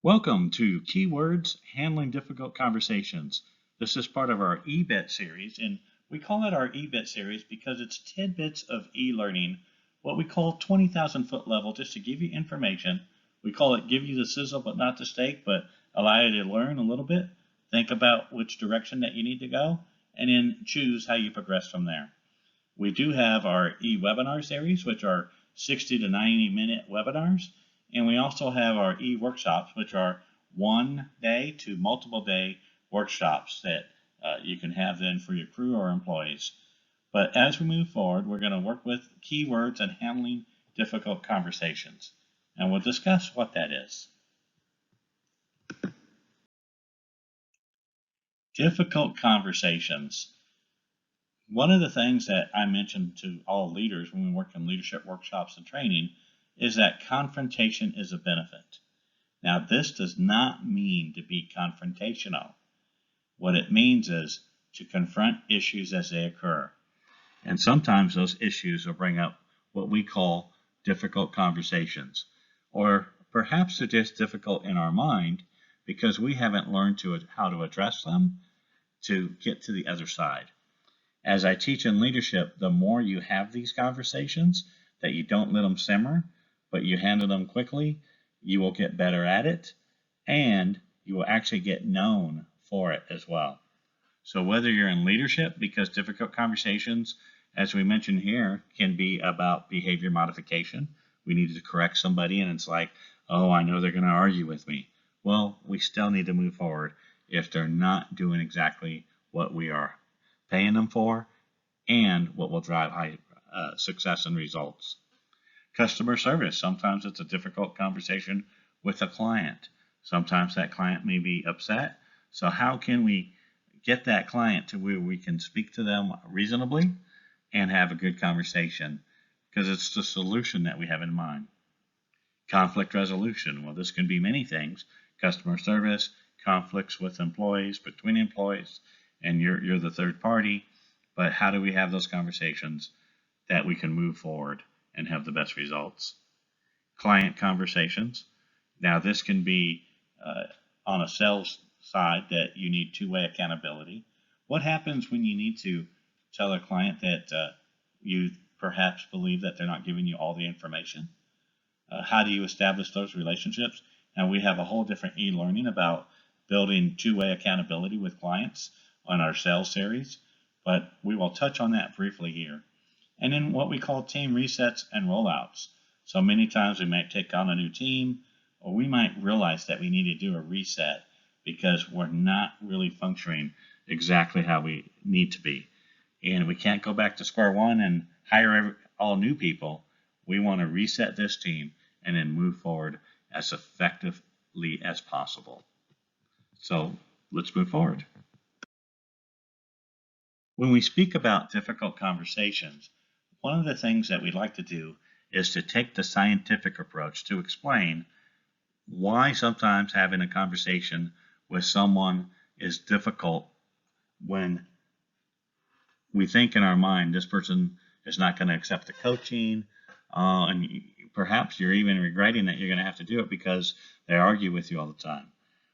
Welcome to Keywords Handling Difficult Conversations. This is part of our eBit series, and we call it our eBit series because it's tidbits of e-learning, what we call 20,000 foot level, just to give you information. We call it give you the sizzle but not the steak, but allow you to learn a little bit, think about which direction that you need to go, and then choose how you progress from there. We do have our e-webinar series, which are 60 to 90-minute webinars. And we also have our e-workshops, which are 1 day to multiple day workshops that you can have then for your crew or employees. But as we move forward, we're going to work with keywords and handling difficult conversations. And we'll discuss what that is. Difficult conversations. One of the things that I mentioned to all leaders when we work in leadership workshops and training is that confrontation is a benefit. Now, this does not mean to be confrontational. What it means is to confront issues as they occur. And sometimes those issues will bring up what we call difficult conversations. Or perhaps they're just difficult in our mind because we haven't learned how to address them to get to the other side. As I teach in leadership, the more you have these conversations, that you don't let them simmer, but you handle them quickly, you will get better at it, and you will actually get known for it as well. So whether you're in leadership, because difficult conversations, as we mentioned here, can be about behavior modification. We need to correct somebody, and it's like, oh, I know they're going to argue with me. Well, we still need to move forward if they're not doing exactly what we are paying them for and what will drive high success and results. Customer service. Sometimes it's a difficult conversation with a client. Sometimes that client may be upset. So how can we get that client to where we can speak to them reasonably and have a good conversation? Because it's the solution that we have in mind. Conflict resolution. Well, this can be many things. Customer service, conflicts with employees, between employees, and you're the third party. But how do we have those conversations that we can move forward and have the best results? Client conversations. Now this can be on a sales side that you need two-way accountability. What happens when you need to tell a client that you perhaps believe that they're not giving you all the information? How do you establish those relationships? And we have a whole different e-learning about building two-way accountability with clients on our sales series, but we will touch on that briefly here. And then what we call team resets and rollouts. So many times we might take on a new team, or we might realize that we need to do a reset because we're not really functioning exactly how we need to be. And we can't go back to square one and hire all new people. We want to reset this team and then move forward as effectively as possible. So let's move forward. When we speak about difficult conversations, one of the things that we'd like to do is to take the scientific approach to explain why sometimes having a conversation with someone is difficult when we think in our mind this person is not going to accept the coaching, and perhaps you're even regretting that you're going to have to do it because they argue with you all the time.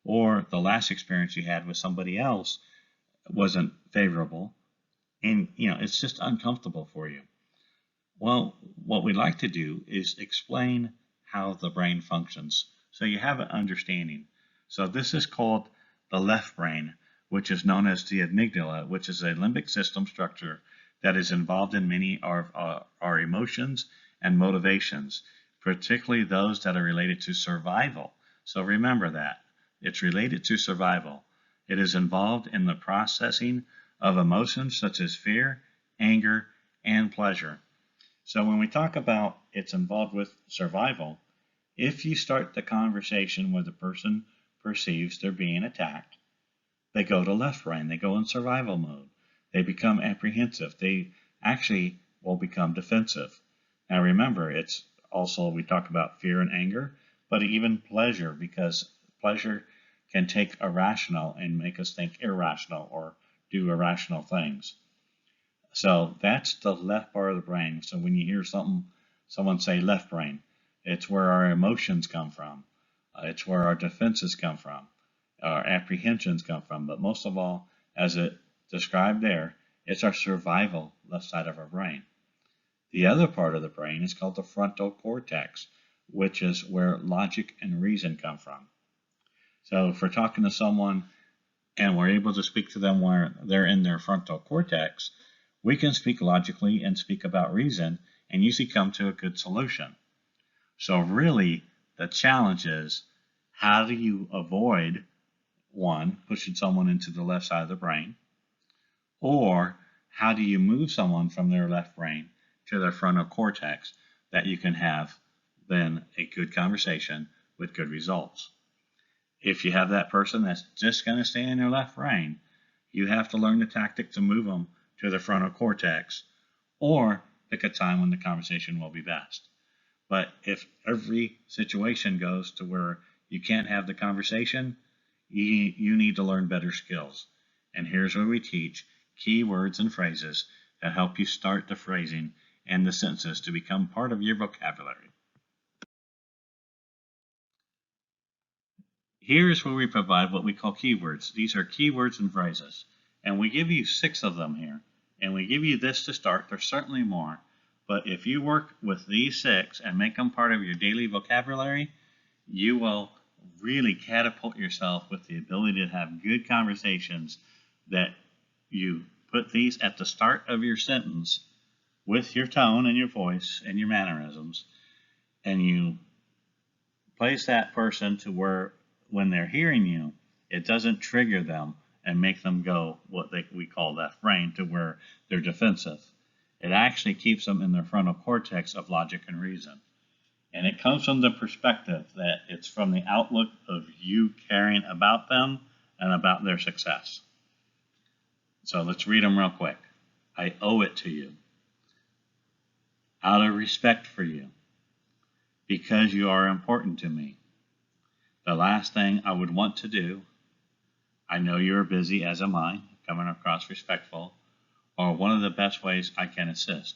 Or the last experience you had with somebody else wasn't favorable, and it's just uncomfortable for you. Well, what we like to do is explain how the brain functions so you have an understanding. So this is called the left brain, which is known as the amygdala, which is a limbic system structure that is involved in many of our emotions and motivations, particularly those that are related to survival. So remember that. It's related to survival. It is involved in the processing of emotions such as fear, anger, and pleasure. So when we talk about it's involved with survival, if you start the conversation where the person perceives they're being attacked, they go to left brain, they go in survival mode, they become apprehensive, they actually will become defensive. Now remember, it's also, we talk about fear and anger, but even pleasure, because pleasure can take irrational and make us think irrational or do irrational things. So that's the left part of the brain. So when you hear someone say left brain, it's where our emotions come from. It's where our defenses come from, our apprehensions come from, but most of all, as it described there, it's our survival left side of our brain. The other part of the brain is called the frontal cortex, which is where logic and reason come from. So if we're talking to someone and we're able to speak to them where they're in their frontal cortex, we can speak logically and speak about reason and usually come to a good solution. So really, the challenge is, how do you avoid, one, pushing someone into the left side of the brain, or how do you move someone from their left brain to their frontal cortex that you can have then a good conversation with good results. If you have that person that's just going to stay in their left brain, you have to learn the tactic to move them to the frontal cortex, or pick a time when the conversation will be best. But if every situation goes to where you can't have the conversation, you need to learn better skills. And here's where we teach key words and phrases that help you start the phrasing and the sentences to become part of your vocabulary. Here's where we provide what we call keywords. These are keywords and phrases. And we give you 6 of them here. And we give you this to start. There's certainly more. But if you work with these 6 and make them part of your daily vocabulary, you will really catapult yourself with the ability to have good conversations that you put these at the start of your sentence with your tone and your voice and your mannerisms, and you place that person to where when they're hearing you, it doesn't trigger them and make them go what we call left brain to where they're defensive. It actually keeps them in their frontal cortex of logic and reason. And it comes from the perspective that it's from the outlook of you caring about them and about their success. So let's read them real quick. I owe it to you. Out of respect for you. Because you are important to me. The last thing I would want to do. I know you're busy, as am I, coming across respectful, or one of the best ways I can assist.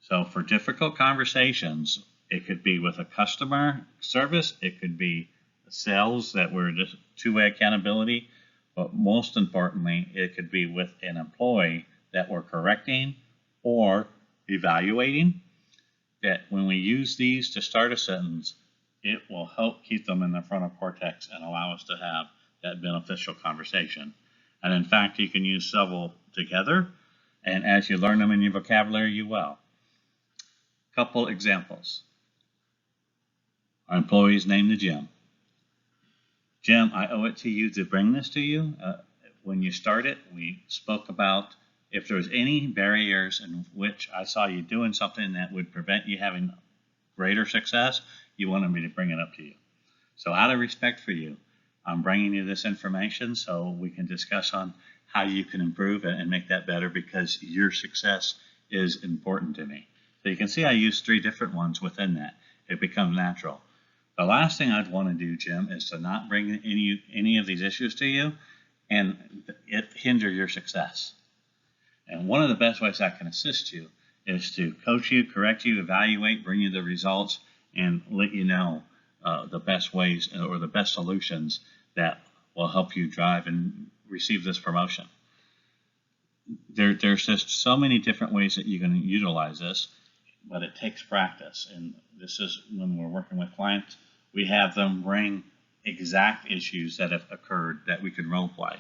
So for difficult conversations, it could be with a customer service, it could be sales that we're just two-way accountability, but most importantly, it could be with an employee that we're correcting or evaluating, that when we use these to start a sentence, it will help keep them in the frontal cortex and allow us to have that beneficial conversation. And in fact, you can use several together, and as you learn them in your vocabulary, you will. Couple examples. Our employee's named to Jim. Jim, I owe it to you to bring this to you. When you started, we spoke about if there was any barriers in which I saw you doing something that would prevent you having greater success, you wanted me to bring it up to you. So out of respect for you, I'm bringing you this information so we can discuss on how you can improve it and make that better, because your success is important to me. So you can see I used 3 different ones within that. It becomes natural. The last thing I'd want to do, Jim, is to not bring any of these issues to you and it hinder your success. And one of the best ways I can assist you is to coach you, correct you, evaluate, bring you the results, and let you know the best ways or the best solutions that will help you drive and receive this promotion. There's just so many different ways that you can utilize this, but it takes practice. And this is when we're working with clients, we have them bring exact issues that have occurred that we can role play.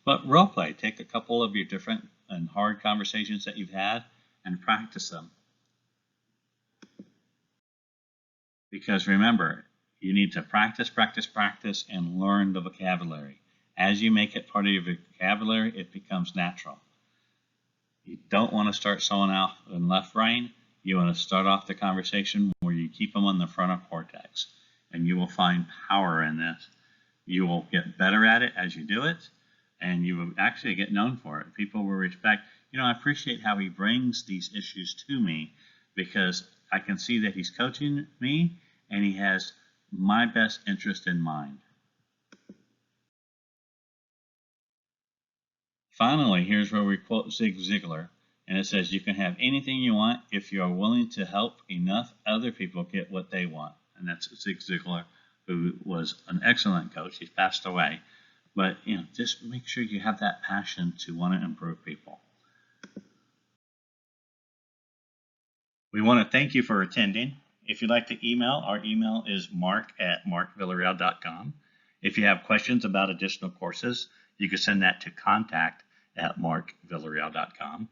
But role play, take a couple of your different and hard conversations that you've had and practice them. Because remember, you need to practice, practice, practice, and learn the vocabulary. As you make it part of your vocabulary, it becomes natural. You don't want to start someone out in left brain. You want to start off the conversation where you keep them on the frontal cortex, and you will find power in this. You will get better at it as you do it, and you will actually get known for it. People will respect, I appreciate how he brings these issues to me, because I can see that he's coaching me and he has my best interest in mind. Finally, here's where we quote Zig Ziglar, and it says, you can have anything you want if you are willing to help enough other people get what they want. And that's Zig Ziglar, who was an excellent coach. He's passed away. But, just make sure you have that passion to want to improve people. We want to thank you for attending. If you'd like to email, our email is mark@markvillarreal.com. If you have questions about additional courses, you can send that to contact@markvillarreal.com.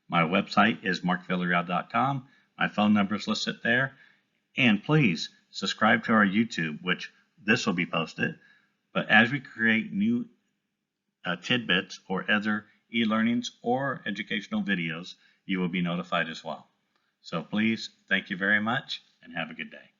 My website is markvillarreal.com. My phone number is listed there. And please subscribe to our YouTube, which this will be posted. But as we create new tidbits or other e-learnings or educational videos, you will be notified as well. So please, thank you very much and have a good day.